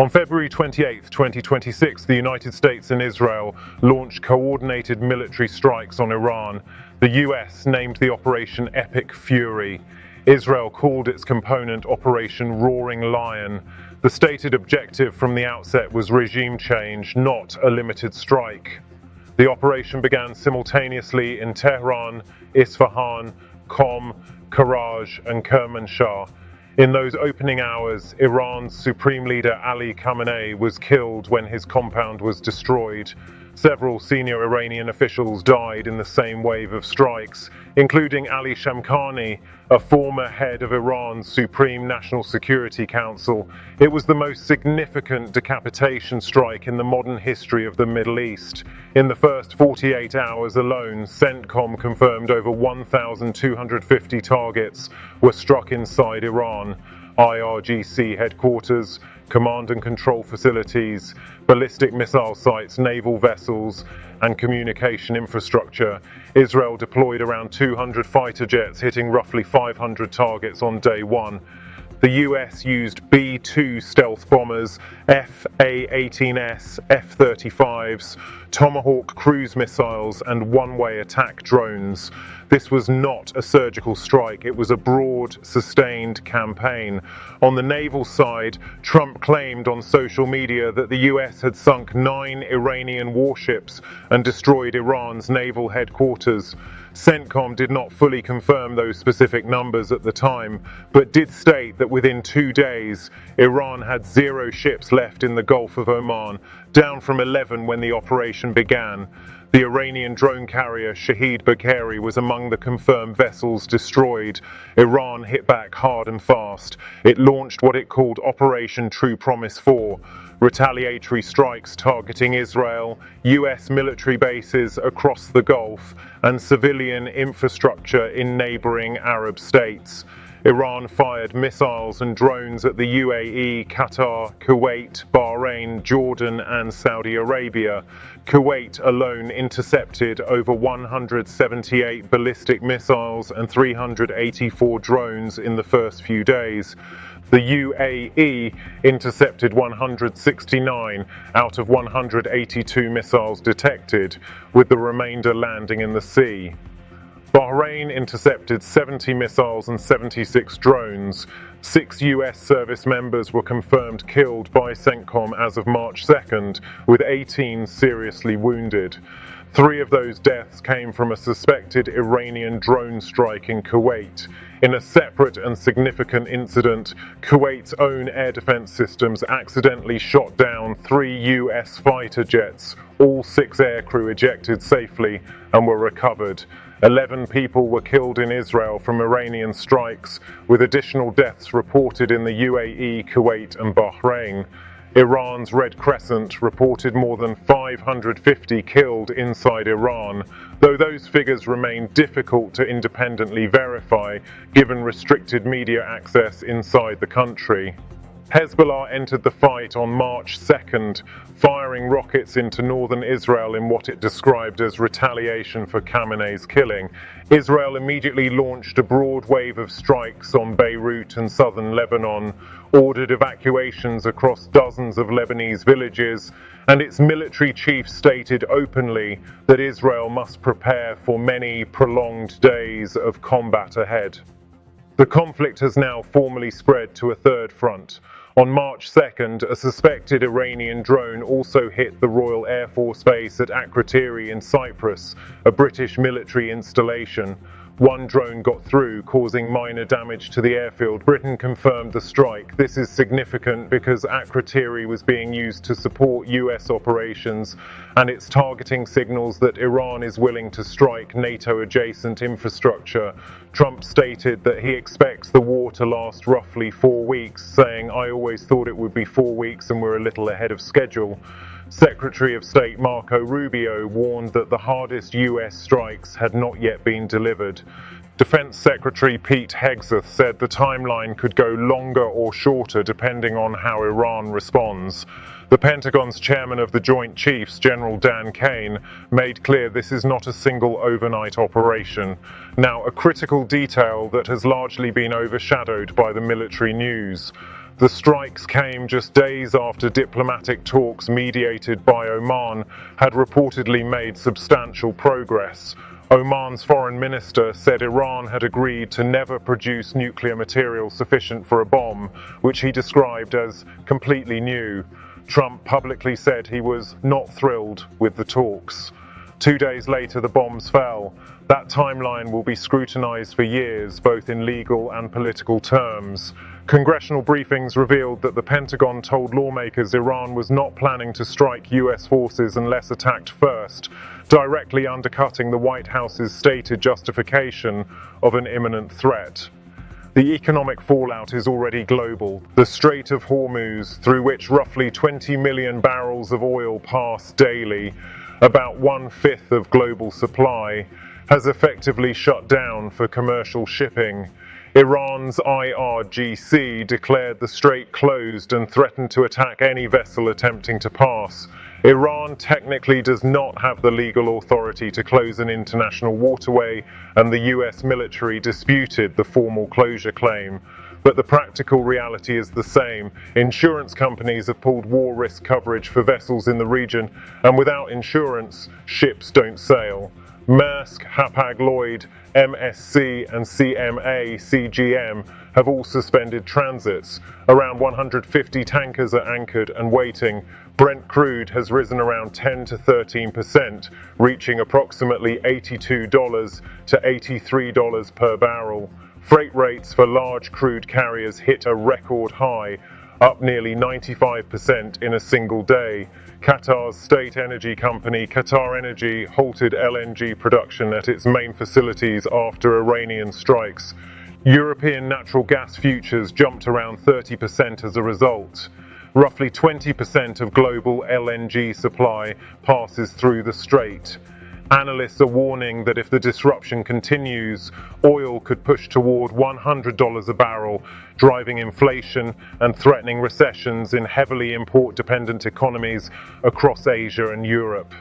On February 28, 2026, the United States and Israel launched coordinated military strikes on Iran. The US named the operation Epic Fury. Israel called its component Operation Roaring Lion. The stated objective from the outset was regime change, not a limited strike. The operation began simultaneously in Tehran, Isfahan, Qom, Karaj, and Kermanshah. In those opening hours, Iran's supreme leader Ali Khamenei was killed when his compound was destroyed. Several senior Iranian officials died in the same wave of strikes, including Ali Shamkhani, a former head of Iran's Supreme National Security Council. It was the most significant decapitation strike in the modern history of the Middle East. In the first 48 hours alone, CENTCOM confirmed over 1,250 targets were struck inside Iran. IRGC headquarters, command and control facilities, ballistic missile sites, naval vessels, and communication infrastructure. Israel deployed around 200 fighter jets, hitting roughly 500 targets on day one. The US used B-2 stealth bombers, F/A-18S, F-35s, Tomahawk cruise missiles, and one-way attack drones. This was not a surgical strike, it was a broad, sustained campaign. On the naval side, Trump claimed on social media that the US had sunk 9 Iranian warships and destroyed Iran's naval headquarters. CENTCOM did not fully confirm those specific numbers at the time, but did state that within 2 days, Iran had 0 ships left in the Gulf of Oman, down from 11 when the operation began. The Iranian drone carrier Shahid Bagheri was among the confirmed vessels destroyed. Iran hit back hard and fast. It launched what it called Operation True Promise 4, retaliatory strikes targeting Israel, US military bases across the Gulf, and civilian infrastructure in neighboring Arab states. Iran fired missiles and drones at the UAE, Qatar, Kuwait, Bahrain, Jordan, and Saudi Arabia. Kuwait alone intercepted over 178 ballistic missiles and 384 drones in the first few days. The UAE intercepted 169 out of 182 missiles detected, with the remainder landing in the sea. Bahrain intercepted 70 missiles and 76 drones. 6 US service members were confirmed killed by CENTCOM as of March 2nd, with 18 seriously wounded. 3 of those deaths came from a suspected Iranian drone strike in Kuwait. In a separate and significant incident, Kuwait's own air defense systems accidentally shot down 3 US fighter jets. All 6 aircrew ejected safely and were recovered. 11 people were killed in Israel from Iranian strikes, with additional deaths reported in the UAE, Kuwait, and Bahrain. Iran's Red Crescent reported more than 550 killed inside Iran, though those figures remain difficult to independently verify given restricted media access inside the country. Hezbollah entered the fight on March 2nd, firing rockets into northern Israel in what it described as retaliation for Khamenei's killing. Israel immediately launched a broad wave of strikes on Beirut and southern Lebanon, ordered evacuations across dozens of Lebanese villages, and its military chief stated openly that Israel must prepare for many prolonged days of combat ahead. The conflict has now formally spread to a third front. On March 2nd, a suspected Iranian drone also hit the Royal Air Force Base at Akrotiri in Cyprus, a British military installation. 1 drone got through, causing minor damage to the airfield. Britain confirmed the strike. This is significant because Akrotiri was being used to support US operations, and it's targeting signals that Iran is willing to strike NATO-adjacent infrastructure. Trump stated that he expects the war to last roughly 4 weeks, saying, "I always thought it would be 4 weeks and we're a little ahead of schedule." Secretary of State Marco Rubio warned that the hardest US strikes had not yet been delivered. Defense Secretary Pete Hegseth said the timeline could go longer or shorter depending on how Iran responds. The Pentagon's chairman of the Joint Chiefs, General Dan Kane, made clear this is not a single overnight operation. Now, a critical detail that has largely been overshadowed by the military news. The strikes came just days after diplomatic talks mediated by Oman had reportedly made substantial progress. Oman's foreign minister said Iran had agreed to never produce nuclear material sufficient for a bomb, which he described as completely new. Trump publicly said he was not thrilled with the talks. 2 days later, the bombs fell. That timeline will be scrutinized for years, both in legal and political terms. Congressional briefings revealed that the Pentagon told lawmakers Iran was not planning to strike US forces unless attacked first, directly undercutting the White House's stated justification of an imminent threat. The economic fallout is already global. The Strait of Hormuz, through which roughly 20 million barrels of oil pass daily, about 1/5 of global supply, has effectively shut down for commercial shipping. Iran's IRGC declared the strait closed and threatened to attack any vessel attempting to pass. Iran technically does not have the legal authority to close an international waterway, and the US military disputed the formal closure claim. But the practical reality is the same. Insurance companies have pulled war risk coverage for vessels in the region, and without insurance, ships don't sail. Maersk, Hapag-Lloyd, MSC and CMA-CGM have all suspended transits. Around 150 tankers are anchored and waiting. Brent crude has risen around 10 to 13%, reaching approximately $82 to $83 per barrel. Freight rates for large crude carriers hit a record high, up nearly 95% in a single day. Qatar's state energy company, Qatar Energy, halted LNG production at its main facilities after Iranian strikes. European natural gas futures jumped around 30% as a result. Roughly 20% of global LNG supply passes through the strait. Analysts are warning that if the disruption continues, oil could push toward $100 a barrel, driving inflation and threatening recessions in heavily import-dependent economies across Asia and Europe.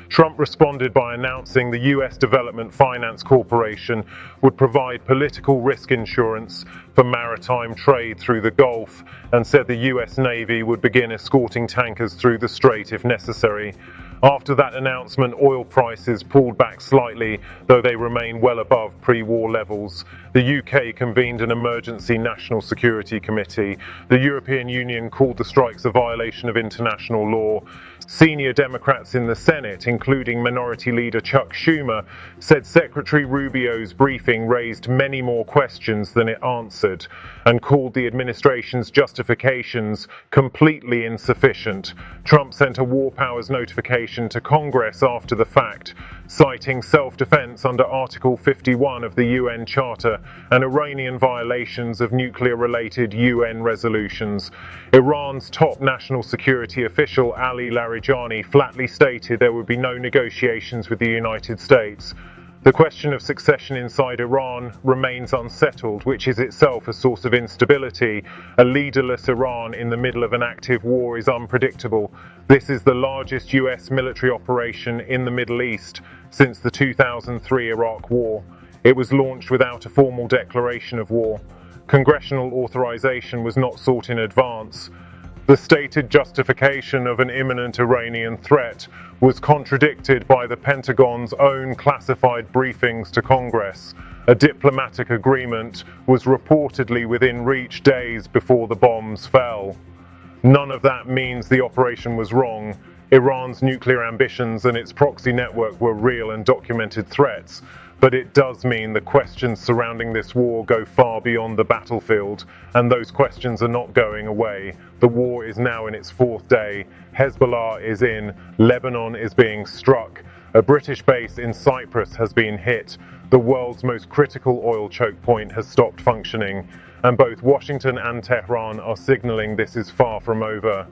Trump responded by announcing the US Development Finance Corporation would provide political risk insurance for maritime trade through the Gulf, and said the US Navy would begin escorting tankers through the strait if necessary. After that announcement, oil prices pulled back slightly, though they remain well above pre-war levels. The UK convened an emergency national security committee. The European Union called the strikes a violation of international law. Senior Democrats in the Senate, including Minority Leader Chuck Schumer, said Secretary Rubio's briefing raised many more questions than it answered, and called the administration's justifications completely insufficient. Trump sent a war powers notification to Congress after the fact, citing self-defense under Article 51 of the UN Charter and Iranian violations of nuclear-related UN resolutions. Iran's top national security official Ali Larijani flatly stated there would be no negotiations with the United States. The question of succession inside Iran remains unsettled, which is itself a source of instability. A leaderless Iran in the middle of an active war is unpredictable. This is the largest US military operation in the Middle East since the 2003 Iraq War. It was launched without a formal declaration of war. Congressional authorization was not sought in advance. The stated justification of an imminent Iranian threat was contradicted by the Pentagon's own classified briefings to Congress. A diplomatic agreement was reportedly within reach days before the bombs fell. None of that means the operation was wrong. Iran's nuclear ambitions and its proxy network were real and documented threats. But it does mean the questions surrounding this war go far beyond the battlefield, and those questions are not going away. The war is now in its fourth day. Hezbollah is in. Lebanon is being struck. A British base in Cyprus has been hit. The world's most critical oil choke point has stopped functioning. And both Washington and Tehran are signaling this is far from over.